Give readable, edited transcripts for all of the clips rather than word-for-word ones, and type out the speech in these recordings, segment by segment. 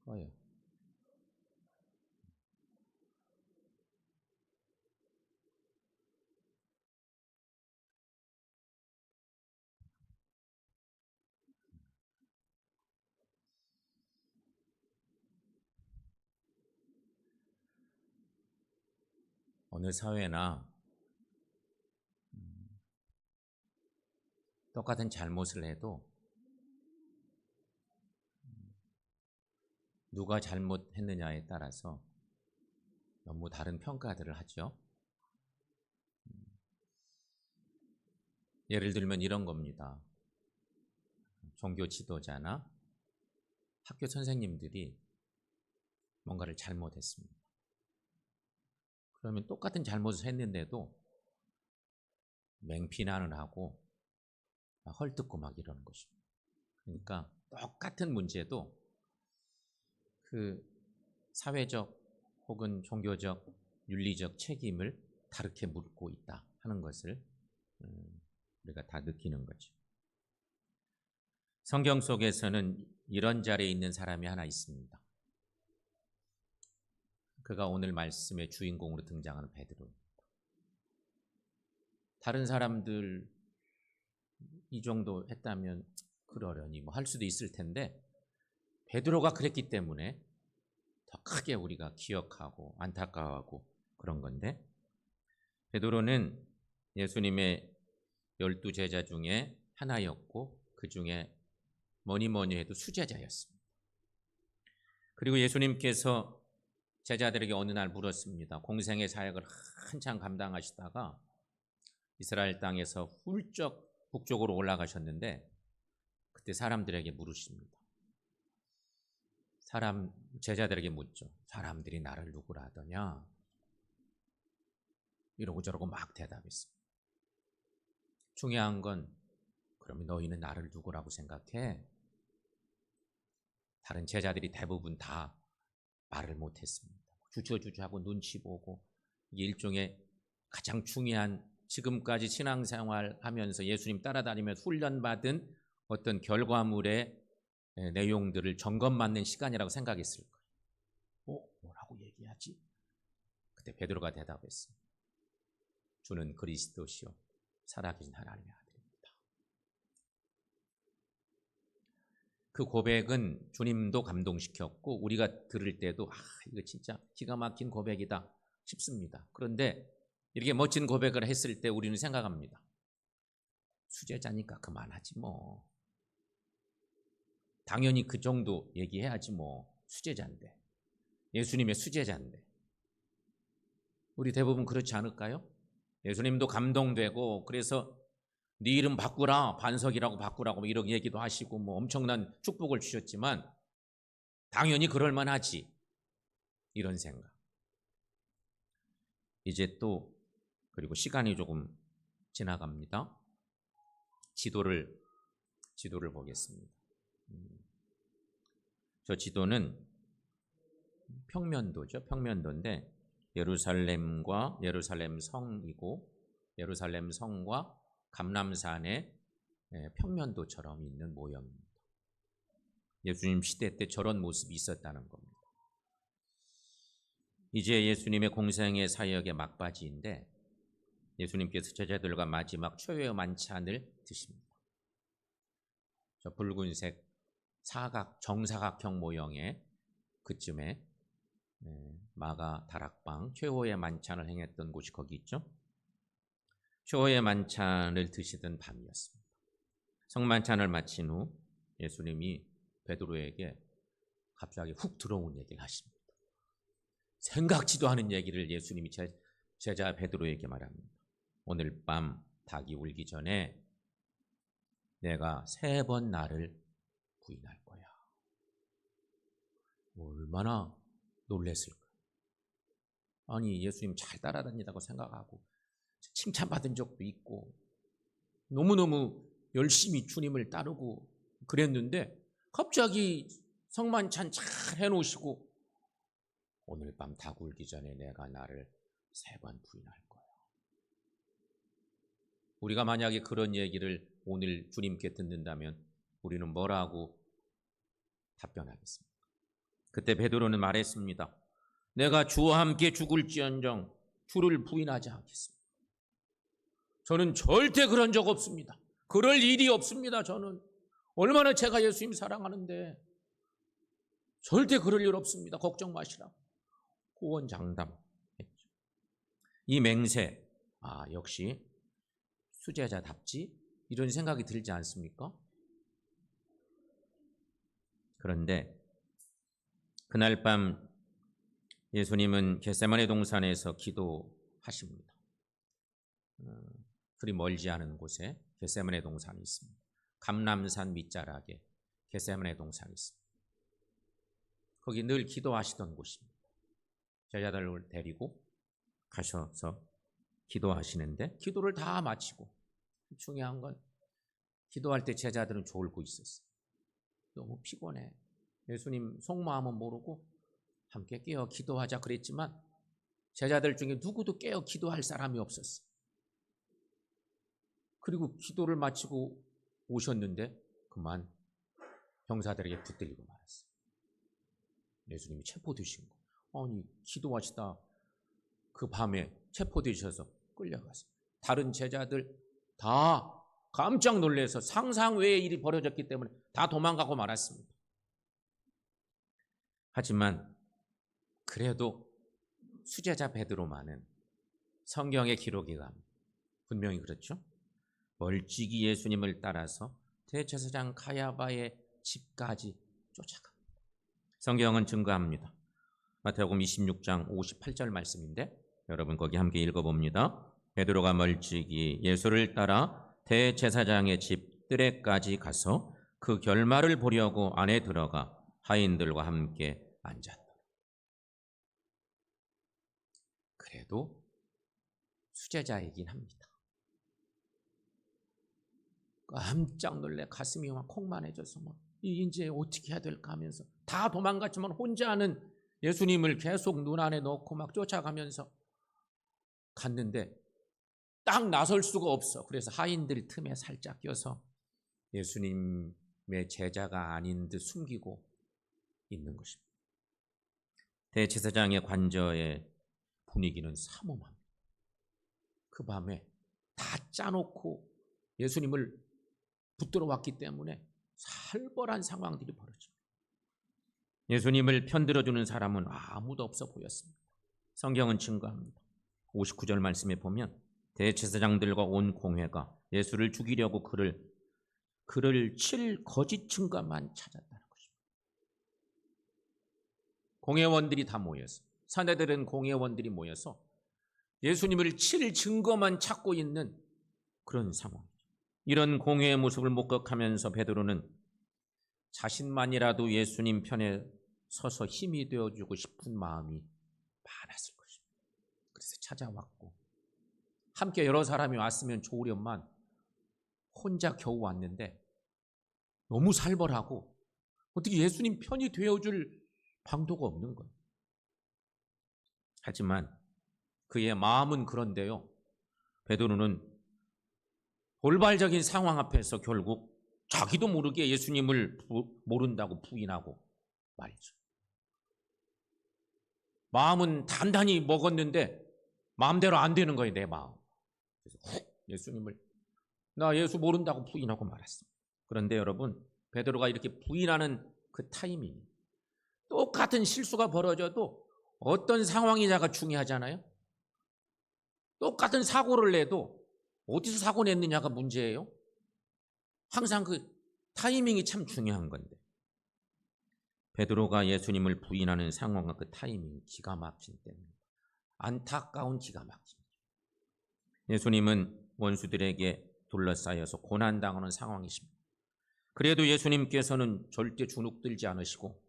꺼요. 어느 사회나 똑같은 잘못을 해도 누가 잘못했느냐에 따라서 너무 다른 평가들을 하죠. 예를 들면 이런 겁니다. 종교 지도자나 학교 선생님들이 뭔가를 잘못했습니다. 그러면 똑같은 잘못을 했는데도 맹비난을 하고 헐뜯고 막 이러는 것입니다. 그러니까 똑같은 문제도 그 사회적 혹은 종교적 윤리적 책임을 다르게 묻고 있다 하는 것을 우리가 다 느끼는 거죠. 성경 속에서는 이런 자리에 있는 사람이 하나 있습니다. 그가 오늘 말씀의 주인공으로 등장하는 베드로입니다. 다른 사람들 이 정도 했다면 그러려니 뭐 할 수도 있을 텐데 베드로가 그랬기 때문에 더 크게 우리가 기억하고 안타까워하고 그런 건데, 베드로는 예수님의 12 제자 중에 하나였고 그 중에 뭐니 해도 수제자였습니다. 그리고 예수님께서 제자들에게 어느 날 물었습니다. 공생의 사역을 한참 감당하시다가 이스라엘 땅에서 훌쩍 북쪽으로 올라가셨는데 그때 사람들에게 물으십니다. 제자들에게 묻죠. 사람들이 나를 누구라 하더냐? 이러고 저러고 막 대답했습니다. 중요한 건 그러면 너희는 나를 누구라고 생각해? 다른 제자들이 대부분 다 말을 못했습니다. 주저주저하고 눈치 보고, 이게 일종의 가장 중요한 지금까지 신앙생활 하면서 예수님 따라다니면서 훈련받은 어떤 결과물의 내용들을 점검받는 시간이라고 생각했을 거예요. 뭐라고 얘기하지? 그때 베드로가 대답했어요. 주는 그리스도시요 살아계신 하나님의 아들입니다. 그 고백은 주님도 감동시켰고 우리가 들을 때도 이거 진짜 기가 막힌 고백이다 싶습니다. 그런데 이렇게 멋진 고백을 했을 때 우리는 생각합니다. 수제자니까 그만하지 뭐. 당연히 그 정도 얘기해야지 뭐. 수제자인데. 예수님의 수제자인데. 우리 대부분 그렇지 않을까요? 예수님도 감동되고 그래서 네 이름 바꾸라, 반석이라고 바꾸라고 뭐 이런 얘기도 하시고 뭐 엄청난 축복을 주셨지만 당연히 그럴 만하지, 이런 생각. 이제 또 그리고 시간이 조금 지나갑니다. 지도를 보겠습니다. 저 지도는 평면도죠. 평면도인데 예루살렘과 예루살렘 성이고 예루살렘 성과 감람산의 평면도처럼 있는 모형입니다. 예수님 시대 때 저런 모습이 있었다는 겁니다. 이제 예수님의 공생의 사역의 막바지인데 예수님께서 제자들과 마지막 최후의 만찬을 드십니다. 저 붉은색 정사각형 모형의 그쯤에 마가 다락방 최후의 만찬을 행했던 곳이 거기 있죠. 최후의 만찬을 드시던 밤이었습니다. 성만찬을 마친 후 예수님이 베드로에게 갑자기 훅 들어온 얘기를 하십니다. 생각지도 않은 얘기를 예수님이 제자 베드로에게 말합니다. 오늘 밤 닭이 울기 전에 내가 3번 나를 부인할 거야. 얼마나 놀랬을까. 아니 예수님 잘 따라다니다고 생각하고 칭찬받은 적도 있고 너무너무 열심히 주님을 따르고 그랬는데 갑자기 성만찬 잘 해놓으시고 오늘 밤 닭 울기 전에 내가 나를 3번 부인할 거야. 우리가 만약에 그런 얘기를 오늘 주님께 듣는다면 우리는 뭐라고 답변하겠습니까? 그때 베드로는 말했습니다. 내가 주와 함께 죽을지언정 주를 부인하지 않겠습니다. 저는 절대 그런 적 없습니다. 그럴 일이 없습니다. 저는 얼마나 제가 예수님 사랑하는데 절대 그럴 일 없습니다. 걱정 마시라고 호언장담했죠. 이 맹세, 역시 수제자답지 이런 생각이 들지 않습니까? 그런데 그날 밤 예수님은 겟세마네 동산에서 기도하십니다. 그리 멀지 않은 곳에 겟세마네 동산이 있습니다. 감람산 밑자락에 겟세마네 동산이 있습니다. 거기 늘 기도하시던 곳입니다. 제자들을 데리고 가셔서 기도하시는데 기도를 다 마치고 중요한 건 기도할 때 제자들은 졸고 있었어요. 너무 피곤해. 예수님 속마음은 모르고 함께 깨어 기도하자 그랬지만 제자들 중에 누구도 깨어 기도할 사람이 없었어요. 그리고 기도를 마치고 오셨는데 그만 병사들에게 붙들리고 말았어요. 예수님이 체포되신 거. 아니 기도하시다 그 밤에 체포되셔서 끌려갔어요. 다른 제자들 다 깜짝 놀라서 상상 외의 일이 벌어졌기 때문에 다 도망가고 말았습니다. 하지만 그래도 수제자 베드로만은 성경의 기록이 갑니다. 분명히 그렇죠. 멀찍이 예수님을 따라서 대제사장 가야바의 집까지 쫓아갑니다. 성경은 증거합니다. 마태복음 26장 58절 말씀인데 여러분 거기 함께 읽어봅니다. 베드로가 멀찍이 예수를 따라 대제사장의 집 뜰에까지 가서 그 결말을 보려고 안에 들어가 하인들과 함께 앉았다. 그래도 수제자이긴 합니다. 깜짝 놀래 가슴이 막 콩만해져서 이제 어떻게 해야 될까 하면서 다 도망갔지만 혼자는 예수님을 계속 눈 안에 넣고 막 쫓아가면서 갔는데 딱 나설 수가 없어. 그래서 하인들 틈에 살짝 껴서 예수님의 제자가 아닌 듯 숨기고 있는 것입니다. 대제사장의 관저의 분위기는 삼엄합니다. 그 밤에 다 짜놓고 예수님을 붙들어 왔기 때문에 살벌한 상황들이 벌어집니다. 예수님을 편들어주는 사람은 아무도 없어 보였습니다. 성경은 증거합니다. 59절 말씀에 보면 대제사장들과 온 공회가 예수를 죽이려고 그를 칠 거짓 증거만 찾았다는 것입니다. 공회원들이 다 모여서 사내들은 공회원들이 모여서 예수님을 칠 증거만 찾고 있는 그런 상황이죠. 이런 공회의 모습을 목격하면서 베드로는 자신만이라도 예수님 편에 서서 힘이 되어주고 싶은 마음이 많았을 것입니다. 그래서 찾아왔고 함께 여러 사람이 왔으면 좋으련만 혼자 겨우 왔는데 너무 살벌하고 어떻게 예수님 편이 되어줄 방도가 없는 거예요. 하지만 그의 마음은 그런데요. 베드로는 돌발적인 상황 앞에서 결국 자기도 모르게 예수님을 모른다고 부인하고 말이죠. 마음은 단단히 먹었는데 마음대로 안 되는 거예요. 내 마음. 그래서 예수님을 나 예수 모른다고 부인하고 말았습니다. 그런데 여러분 베드로가 이렇게 부인하는 그 타이밍 똑같은 실수가 벌어져도 어떤 상황이냐가 중요하잖아요. 똑같은 사고를 내도 어디서 사고 냈느냐가 문제예요. 항상 그 타이밍이 참 중요한 건데 베드로가 예수님을 부인하는 상황과 그 타이밍이 기가 막힌 때문에 안타까운 기가 막힙니다. 예수님은 원수들에게 둘러싸여서 고난당하는 상황이십니다. 그래도 예수님께서는 절대 주눅들지 않으시고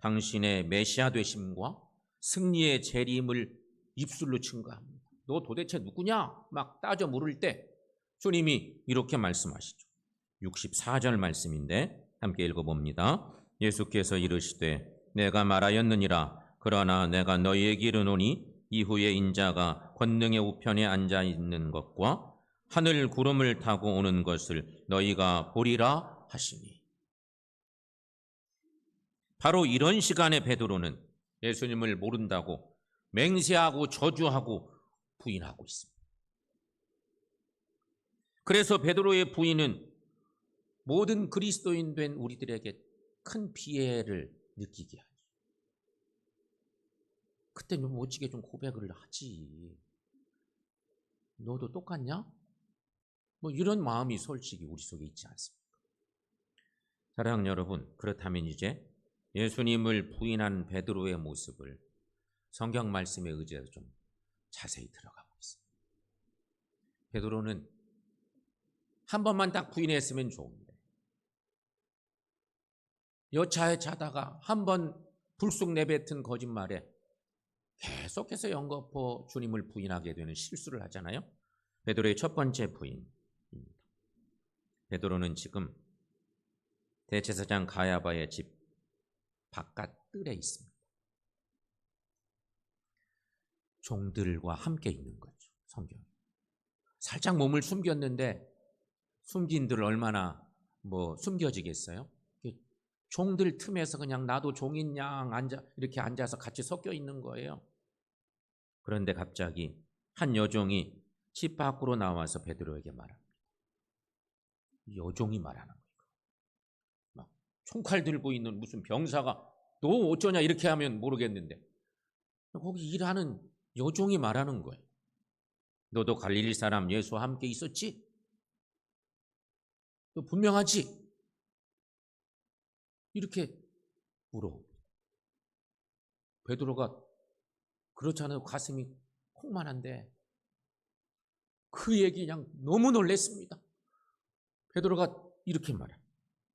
당신의 메시아 되심과 승리의 재림을 입술로 증거합니다. 너 도대체 누구냐? 막 따져 물을 때 주님이 이렇게 말씀하시죠. 64절 말씀인데 함께 읽어봅니다. 예수께서 이르시되 내가 말하였느니라. 그러나 내가 너희에게 이르노니 이후에 인자가 권능의 우편에 앉아 있는 것과 하늘 구름을 타고 오는 것을 너희가 보리라 하시니. 바로 이런 시간에 베드로는 예수님을 모른다고 맹세하고 저주하고 부인하고 있습니다. 그래서 베드로의 부인은 모든 그리스도인 된 우리들에게 큰 피해를 느끼게 하죠. 그때 좀 멋지게 좀 고백을 하지. 너도 똑같냐? 뭐 이런 마음이 솔직히 우리 속에 있지 않습니까? 사랑하는 여러분, 그렇다면 이제 예수님을 부인한 베드로의 모습을 성경 말씀에 의지해서 좀 자세히 들어가 보겠습니다. 베드로는 한 번만 딱 부인했으면 좋은데 여차에 자다가 한 번 불쑥 내뱉은 거짓말에 계속해서 연거푸 주님을 부인하게 되는 실수를 하잖아요. 베드로의 첫 번째 부인입니다. 베드로는 지금 대제사장 가야바의 집 바깥 뜰에 있습니다. 종들과 함께 있는 거죠. 성경. 살짝 몸을 숨겼는데 숨긴들 얼마나 숨겨지겠어요? 종들 틈에서 그냥 나도 종인 양 이렇게 앉아서 같이 섞여 있는 거예요. 그런데 갑자기 한 여종이 집 밖으로 나와서 베드로에게 말합니다. 여종이 말하는 거예요. 막 총칼 들고 있는 무슨 병사가 너 어쩌냐 이렇게 하면 모르겠는데 거기 일하는 여종이 말하는 거예요. 너도 갈릴리 사람 예수와 함께 있었지? 너 분명하지? 이렇게 물어. 베드로가 그렇잖아요. 가슴이 콩만한데 그 얘기 그냥 너무 놀랐습니다. 베드로가 이렇게 말해요.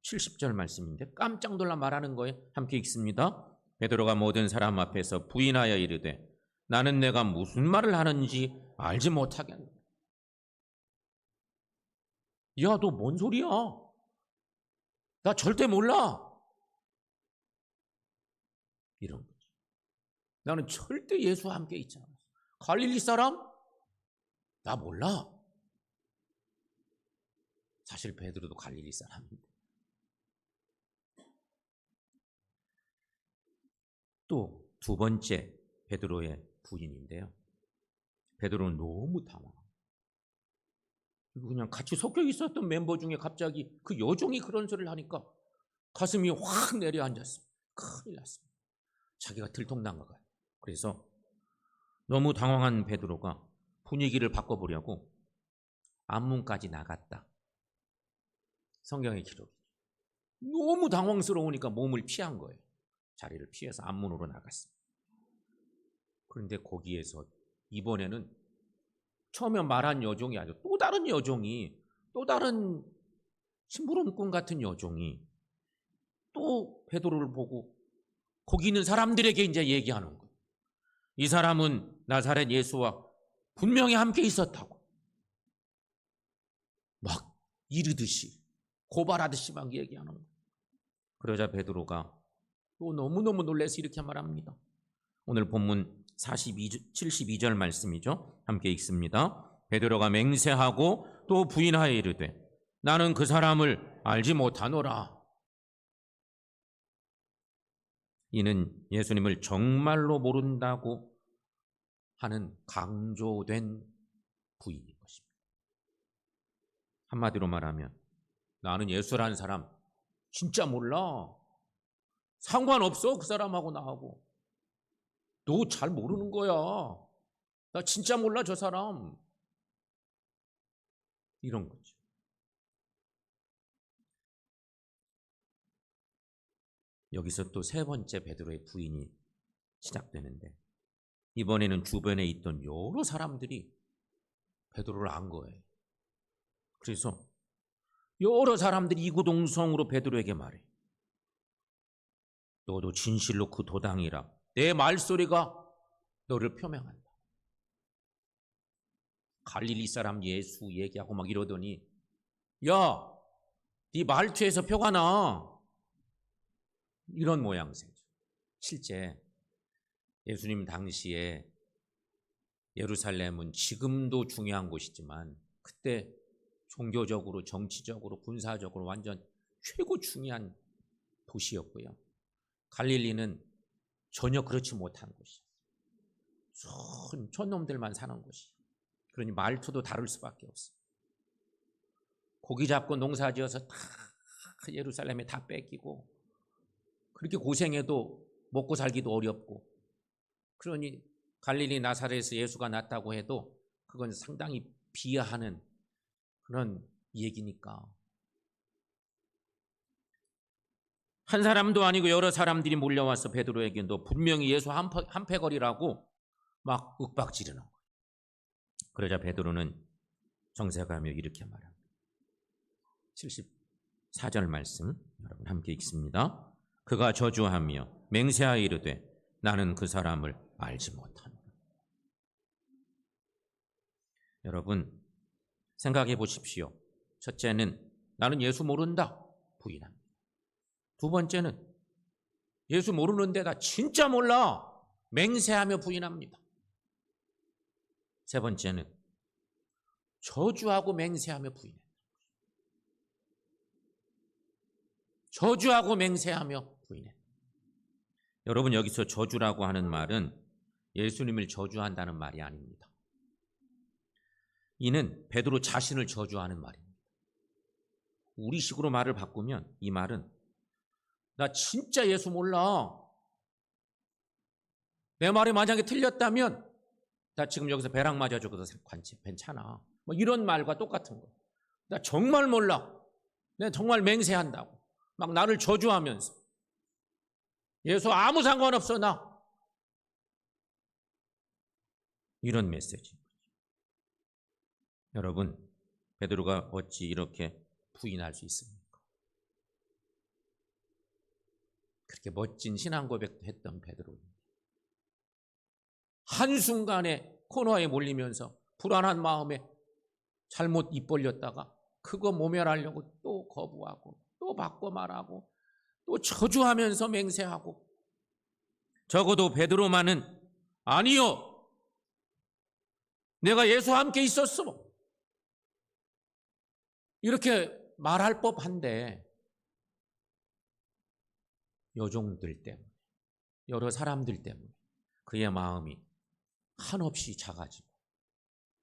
70절 말씀인데 깜짝 놀라 말하는 거예요. 함께 읽습니다. 베드로가 모든 사람 앞에서 부인하여 이르되 나는 내가 무슨 말을 하는지 알지 못하겠노. 야, 너 뭔 소리야? 나 절대 몰라. 이런 거지. 나는 절대 예수와 함께 있지 않았어. 갈릴리 사람? 나 몰라. 사실 베드로도 갈릴리 사람인데. 또 두 번째 베드로의 부인인데요. 베드로는 너무 당황. 그냥 같이 섞여 있었던 멤버 중에 갑자기 그 여종이 그런 소리를 하니까 가슴이 확 내려앉았습니다. 큰일 났습니다. 자기가 들통난 것 같아요. 그래서 너무 당황한 베드로가 분위기를 바꿔보려고 앞문까지 나갔다. 성경의 기록이죠. 너무 당황스러우니까 몸을 피한 거예요. 자리를 피해서 앞문으로 나갔습니다. 그런데 거기에서 이번에는 처음에 말한 여종이 아니라 또 다른 여종이, 또 다른 심부름꾼 같은 여종이 또 베드로를 보고 거기 있는 사람들에게 이제 얘기하는 거예요. 이 사람은 나사렛 예수와 분명히 함께 있었다고. 막 이르듯이 고발하듯이 막 얘기하는 거예요. 그러자 베드로가 또 너무너무 놀라서 이렇게 말합니다. 오늘 본문 72절 말씀이죠. 함께 읽습니다. 베드로가 맹세하고 또 부인하여 이르되 나는 그 사람을 알지 못하노라. 이는 예수님을 정말로 모른다고 하는 강조된 부인인 것입니다. 한마디로 말하면 나는 예수라는 사람 진짜 몰라. 상관없어 그 사람하고 나하고. 너 잘 모르는 거야. 나 진짜 몰라 저 사람. 이런 거죠. 여기서 또 세 번째 베드로의 부인이 시작되는데 이번에는 주변에 있던 여러 사람들이 베드로를 안 거예요. 그래서 여러 사람들이 이구동성으로 베드로에게 말해. 너도 진실로 그 도당이라. 내 말소리가 너를 표명한다. 갈릴리 사람 예수 얘기하고 막 이러더니 야, 네 말투에서 표가 나. 이런 모양새죠. 실제 예수님 당시에 예루살렘은 지금도 중요한 곳이지만 그때 종교적으로, 정치적으로, 군사적으로 완전 최고 중요한 도시였고요. 갈릴리는 전혀 그렇지 못한 곳이에요. 촌놈들만 사는 곳이. 그러니 말투도 다를 수밖에 없어요. 고기 잡고 농사지어서 다 예루살렘에 다 뺏기고 그렇게 고생해도 먹고 살기도 어렵고, 그러니 갈릴리 나사렛에서 예수가 났다고 해도 그건 상당히 비하하는 그런 얘기니까. 한 사람도 아니고 여러 사람들이 몰려와서 베드로에게 너 분명히 예수 한패거리라고 막 윽박지르는 거예요. 그러자 베드로는 정색하며 이렇게 말합니다. 74절 말씀 여러분 함께 읽습니다. 그가 저주하며 맹세하여 이르되 나는 그 사람을 알지 못하노라. 여러분 생각해 보십시오. 첫째는 나는 예수 모른다 부인합니다. 두 번째는 예수 모르는데 나 진짜 몰라 맹세하며 부인합니다. 세 번째는 저주하고 맹세하며 부인해. 저주하고 맹세하며 부인해. 여러분 여기서 저주라고 하는 말은 예수님을 저주한다는 말이 아닙니다. 이는 베드로 자신을 저주하는 말입니다. 우리식으로 말을 바꾸면 이 말은 나 진짜 예수 몰라. 내 말이 만약에 틀렸다면 나 지금 여기서 배락 맞아줘도 괜찮아. 뭐 이런 말과 똑같은 거예요. 나 정말 몰라. 내가 정말 맹세한다고. 막 나를 저주하면서 예수 아무 상관없어 나. 이런 메시지. 여러분 베드로가 어찌 이렇게 부인할 수 있습니까? 그렇게 멋진 신앙 고백도 했던 베드로입니다. 한순간에 코너에 몰리면서 불안한 마음에 잘못 입 벌렸다가 그거 모면하려고 또 거부하고 또 바꿔 말하고 또 저주하면서 맹세하고, 적어도 베드로만은 아니요 내가 예수와 함께 있었어 이렇게 말할 법한데 여종들 때문에 여러 사람들 때문에 그의 마음이 한없이 작아지고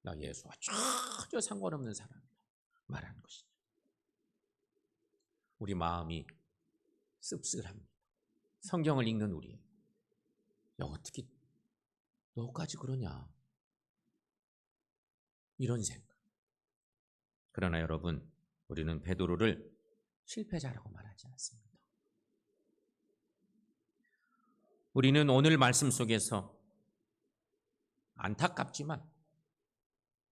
나 예수와 전혀 상관없는 사람이다 말하는 것이죠. 우리 마음이 씁쓸합니다. 성경을 읽는 우리 야 어떻게 너까지 그러냐 이런 생각. 그러나 여러분 우리는 베드로를 실패자라고 말하지 않습니다. 우리는 오늘 말씀 속에서 안타깝지만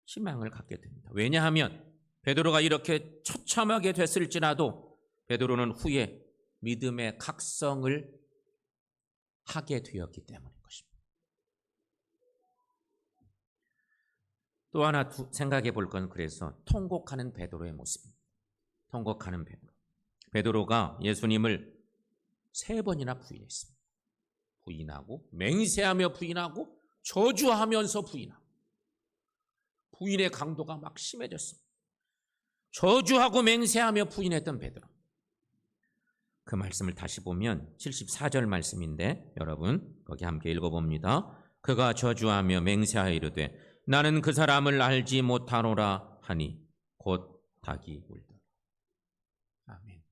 희망을 갖게 됩니다. 왜냐하면 베드로가 이렇게 처참하게 됐을지라도 베드로는 후에 믿음의 각성을 하게 되었기 때문인 것입니다. 또 하나 생각해 볼 건 그래서 통곡하는 베드로의 모습입니다. 통곡하는 베드로. 베드로가 예수님을 3번이나 부인했습니다. 부인하고 맹세하며 부인하고 저주하면서 부인하고 부인의 강도가 막 심해졌습니다. 저주하고 맹세하며 부인했던 베드로. 그 말씀을 다시 보면 74절 말씀인데 여러분 거기 함께 읽어봅니다. 그가 저주하며 맹세하여 이르되 나는 그 사람을 알지 못하노라 하니 곧 닭이 울더라. 아멘.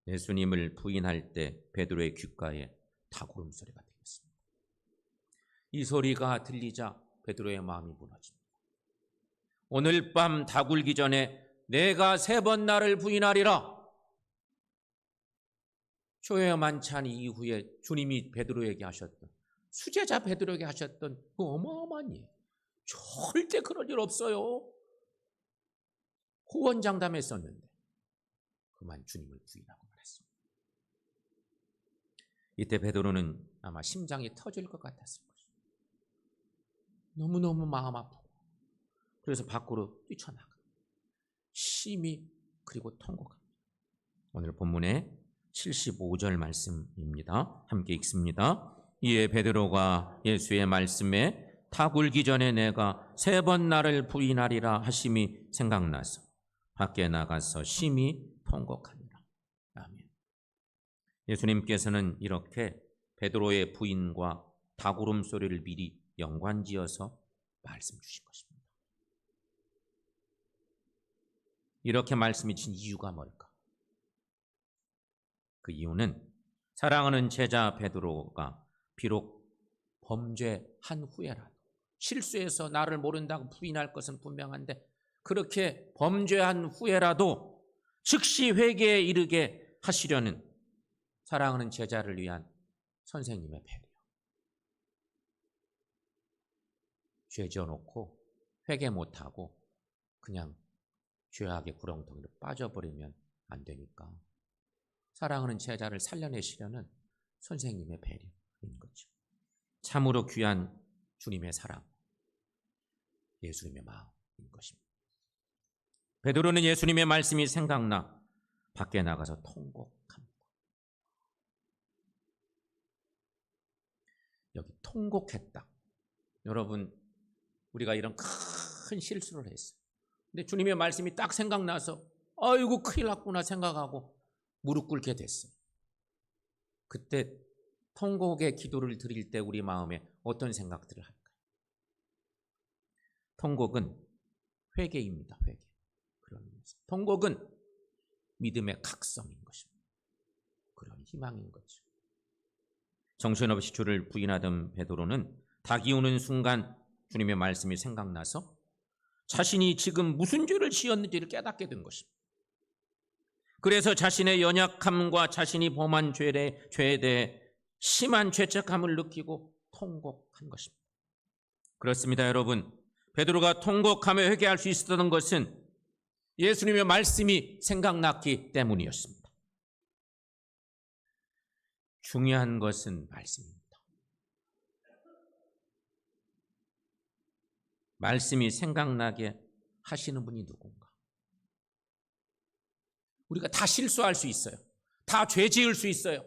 예수님을 부인할 때 베드로의 귓가에 닭 울음소리가 들렸습니다. 이 소리가 들리자 베드로의 마음이 무너집니다. 오늘 밤 닭 울기 전에 내가 3번 나를 부인하리라. 초회 만찬 이후에 주님이 베드로에게 하셨던 수제자 베드로에게 하셨던 그 어마어마한 일. 절대 그럴 일 없어요. 호언장담했었는데 그만 주님을 부인하고 말았습니다. 이때 베드로는 아마 심장이 터질 것 같았을 것입니다. 너무너무 마음 아프고 그래서 밖으로 뛰쳐나가 심히 그리고 통곡합니다. 오늘 본문의 75절 말씀입니다. 함께 읽습니다. 이에 베드로가 예수의 말씀에 닭 울기 전에 내가 3번 나를 부인하리라 하심이 생각나서 밖에 나가서 심히 통곡하니라. 아멘. 예수님께서는 이렇게 베드로의 부인과 닭울음 소리를 미리 연관지어서 말씀 주신 것입니다. 이렇게 말씀이 진 이유가 뭘까? 그 이유는 사랑하는 제자 베드로가 비록 범죄한 후에라도, 실수해서 나를 모른다고 부인할 것은 분명한데 그렇게 범죄한 후에라도 즉시 회개에 이르게 하시려는 사랑하는 제자를 위한 선생님의 배려. 죄 지어놓고 회개 못하고 그냥 죄악의 구렁텅이로 빠져버리면 안 되니까 사랑하는 제자를 살려내시려는 선생님의 배려인 거죠. 참으로 귀한 주님의 사랑, 예수님의 마음인 것입니다. 베드로는 예수님의 말씀이 생각나 밖에 나가서 통곡합니다. 여기 통곡했다. 여러분, 우리가 이런 큰 실수를 했어요. 근데 주님의 말씀이 딱 생각나서 아이고 큰일 났구나 생각하고 무릎 꿇게 됐어요. 그때 통곡의 기도를 드릴 때 우리 마음에 어떤 생각들을 할까요? 통곡은 회개입니다. 회개. 통곡은 믿음의 각성인 것입니다. 그런 희망인 거죠. 정신없이 주를 부인하던 베드로는 닭이 우는 순간 주님의 말씀이 생각나서 자신이 지금 무슨 죄를 지었는지를 깨닫게 된 것입니다. 그래서 자신의 연약함과 자신이 범한 죄에 대해 심한 죄책감을 느끼고 통곡한 것입니다. 그렇습니다, 여러분. 베드로가 통곡하며 회개할 수 있었던 것은 예수님의 말씀이 생각났기 때문이었습니다. 중요한 것은 말씀입니다. 말씀이 생각나게 하시는 분이 누군가? 우리가 다 실수할 수 있어요. 다 죄 지을 수 있어요.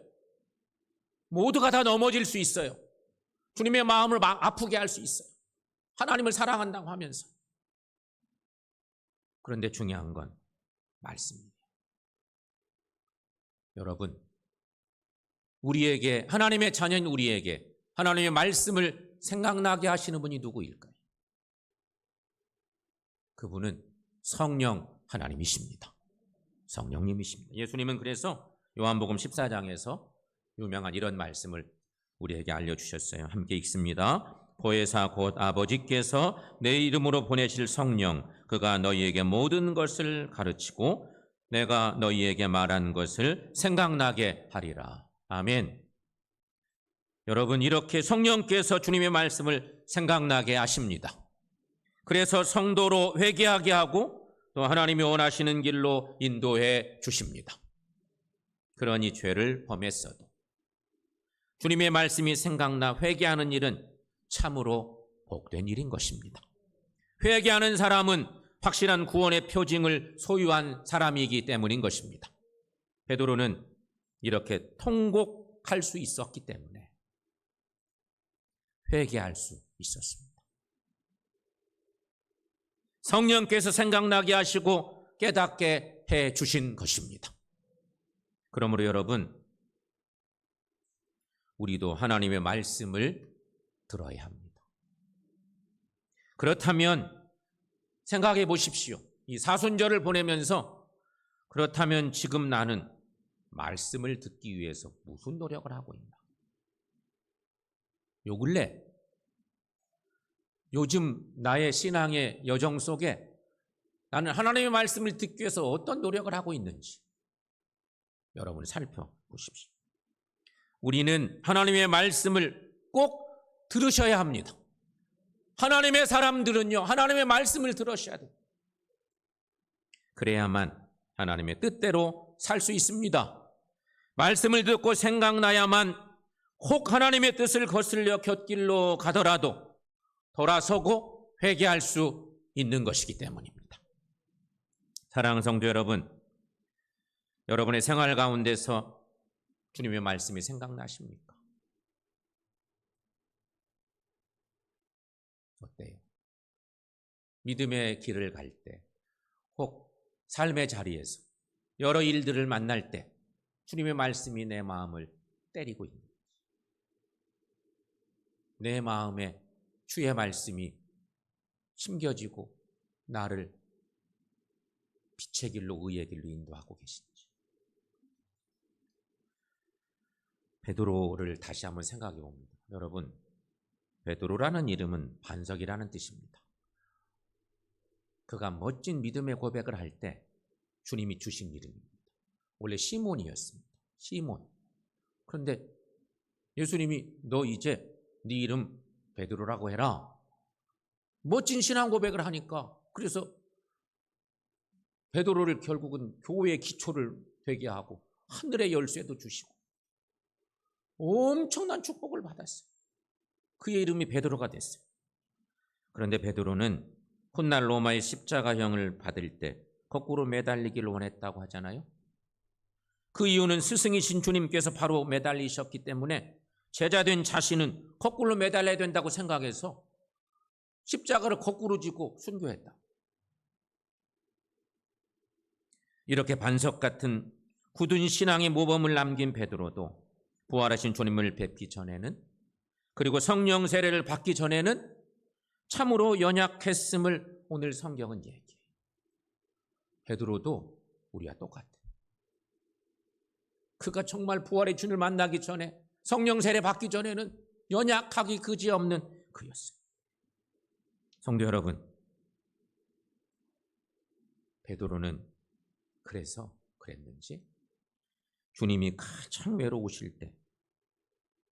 모두가 다 넘어질 수 있어요. 주님의 마음을 아프게 할 수 있어요. 하나님을 사랑한다고 하면서. 그런데 중요한 건 말씀이에요. 여러분, 우리에게, 하나님의 자녀인 우리에게 하나님의 말씀을 생각나게 하시는 분이 누구일까요? 그분은 성령 하나님이십니다. 성령님이십니다. 예수님은 그래서 요한복음 14장에서 유명한 이런 말씀을 우리에게 알려주셨어요. 함께 읽습니다. 보혜사 곧 아버지께서 내 이름으로 보내실 성령, 그가 너희에게 모든 것을 가르치고 내가 너희에게 말한 것을 생각나게 하리라. 아멘. 여러분, 이렇게 성령께서 주님의 말씀을 생각나게 하십니다. 그래서 성도로 회개하게 하고 또 하나님이 원하시는 길로 인도해 주십니다. 그러니 죄를 범했어도 주님의 말씀이 생각나 회개하는 일은 참으로 복된 일인 것입니다. 회개하는 사람은 확실한 구원의 표징을 소유한 사람이기 때문인 것입니다. 베드로는 이렇게 통곡할 수 있었기 때문에 회개할 수 있었습니다. 성령께서 생각나게 하시고 깨닫게 해 주신 것입니다. 그러므로 여러분, 우리도 하나님의 말씀을 들어야 합니다. 그렇다면 생각해 보십시오. 이 사순절을 보내면서 그렇다면 지금 나는 말씀을 듣기 위해서 무슨 노력을 하고 있나? 요 근래 요즘 나의 신앙의 여정 속에 나는 하나님의 말씀을 듣기 위해서 어떤 노력을 하고 있는지 여러분이 살펴보십시오. 우리는 하나님의 말씀을 꼭 들으셔야 합니다. 하나님의 사람들은요, 하나님의 말씀을 들으셔야 돼요. 그래야만 하나님의 뜻대로 살 수 있습니다. 말씀을 듣고 생각나야만 혹 하나님의 뜻을 거슬려 곁길로 가더라도 돌아서고 회개할 수 있는 것이기 때문입니다. 사랑하는 성도 여러분, 여러분의 생활 가운데서 주님의 말씀이 생각나십니까? 어때요? 믿음의 길을 갈 때, 혹 삶의 자리에서 여러 일들을 만날 때 주님의 말씀이 내 마음을 때리고 있는 거지. 내 마음에 주의 말씀이 심겨지고 나를 빛의 길로 의의 길로 인도하고 계신지. 베드로를 다시 한번 생각해 봅니다. 여러분, 베드로라는 이름은 반석이라는 뜻입니다. 그가 멋진 믿음의 고백을 할 때 주님이 주신 이름입니다. 원래 시몬이었습니다. 시몬. 그런데 예수님이 너 이제 네 이름 베드로라고 해라. 멋진 신앙 고백을 하니까 그래서 베드로를 결국은 교회의 기초를 되게 하고 하늘의 열쇠도 주시고 엄청난 축복을 받았어요. 그의 이름이 베드로가 됐어요. 그런데 베드로는 훗날 로마의 십자가형을 받을 때 거꾸로 매달리기를 원했다고 하잖아요. 그 이유는 스승이신 주님께서 바로 매달리셨기 때문에 제자된 자신은 거꾸로 매달려야 된다고 생각해서 십자가를 거꾸로 지고 순교했다. 이렇게 반석 같은 굳은 신앙의 모범을 남긴 베드로도 부활하신 주님을 뵙기 전에는, 그리고 성령 세례를 받기 전에는 참으로 연약했음을 오늘 성경은 얘기해요. 베드로도 우리와 똑같아. 그가 정말 부활의 주님을 만나기 전에, 성령 세례 받기 전에는 연약하기 그지없는 그였어요. 성도 여러분, 베드로는 그래서 그랬는지 주님이 가장 외로우실 때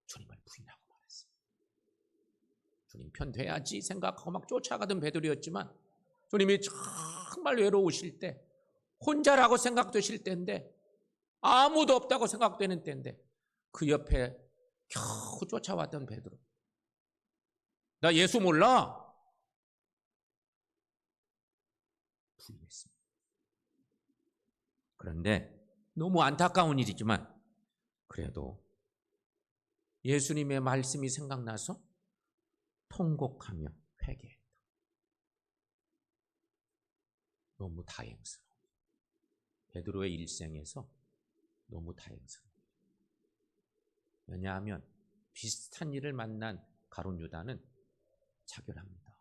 주님을 부인하고 말았어요. 주님 편 돼야지 생각하고 막 쫓아가던 베드로였지만 주님이 정말 외로우실 때, 혼자라고 생각되실 때인데, 아무도 없다고 생각되는 때인데 그 옆에 겨우 쫓아왔던 베드로, 나 예수 몰라? 부인했습니다. 그런데 너무 안타까운 일이지만 그래도 예수님의 말씀이 생각나서 통곡하며 회개했다. 너무 다행스러워. 베드로의 일생에서 너무 다행스러워. 왜냐하면 비슷한 일을 만난 가룟 유다는 자결합니다.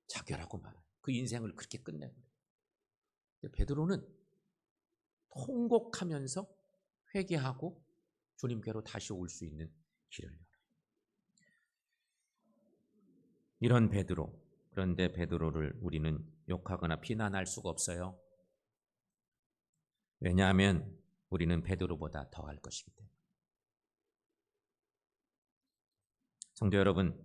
자결하고 말아요. 그 인생을 그렇게 끝내버려요. 베드로는 통곡하면서 회개하고 주님께로 다시 올 수 있는 길을 열어요. 이런 베드로, 그런데 베드로를 우리는 욕하거나 비난할 수가 없어요. 왜냐하면 우리는 베드로보다 더할 것이기 때문에. 성도 여러분,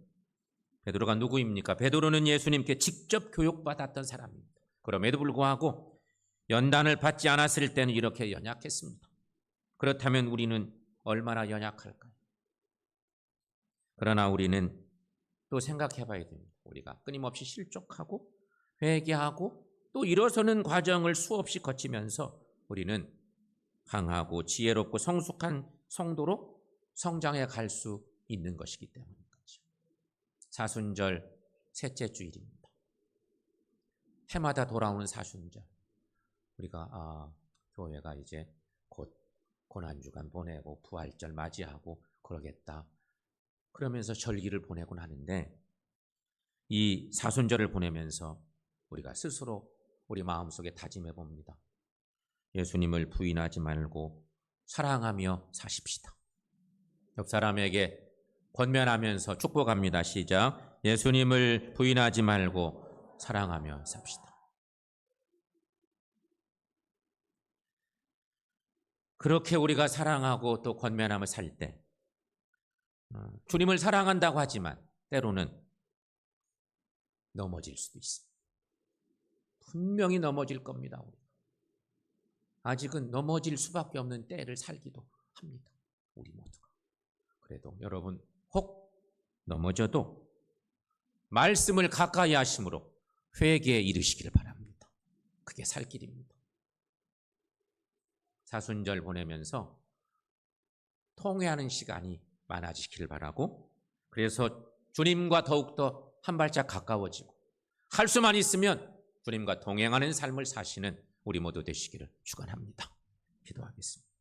베드로가 누구입니까? 베드로는 예수님께 직접 교육받았던 사람입니다. 그럼에도 불구하고 연단을 받지 않았을 때는 이렇게 연약했습니다. 그렇다면 우리는 얼마나 연약할까요? 그러나 우리는 또 생각해 봐야 됩니다. 우리가 끊임없이 실족하고 회개하고 또 일어서는 과정을 수없이 거치면서 우리는 강하고 지혜롭고 성숙한 성도로 성장해 갈 수 있는 것이기 때문인 거죠. 사순절 셋째 주일입니다. 해마다 돌아오는 사순절. 우리가 교회가 이제 곧 고난주간 보내고 부활절 맞이하고 그러겠다. 그러면서 절기를 보내곤 하는데, 이 사순절을 보내면서 우리가 스스로 우리 마음속에 다짐해 봅니다. 예수님을 부인하지 말고 사랑하며 사십시다. 옆 사람에게 권면하면서 축복합니다. 시작. 예수님을 부인하지 말고 사랑하며 삽시다. 그렇게 우리가 사랑하고 또 권면하며 살 때 주님을 사랑한다고 하지만 때로는 넘어질 수도 있습니다. 분명히 넘어질 겁니다. 아직은 넘어질 수밖에 없는 때를 살기도 합니다. 우리 모두가. 그래도 여러분, 혹 넘어져도 말씀을 가까이 하심으로 회개에 이르시기를 바랍니다. 그게 살 길입니다. 사순절 보내면서 통회하는 시간이 많아지기를 바라고, 그래서 주님과 더욱더 한 발짝 가까워지고 할 수만 있으면 주님과 동행하는 삶을 사시는 우리 모두 되시기를 축원합니다. 기도하겠습니다.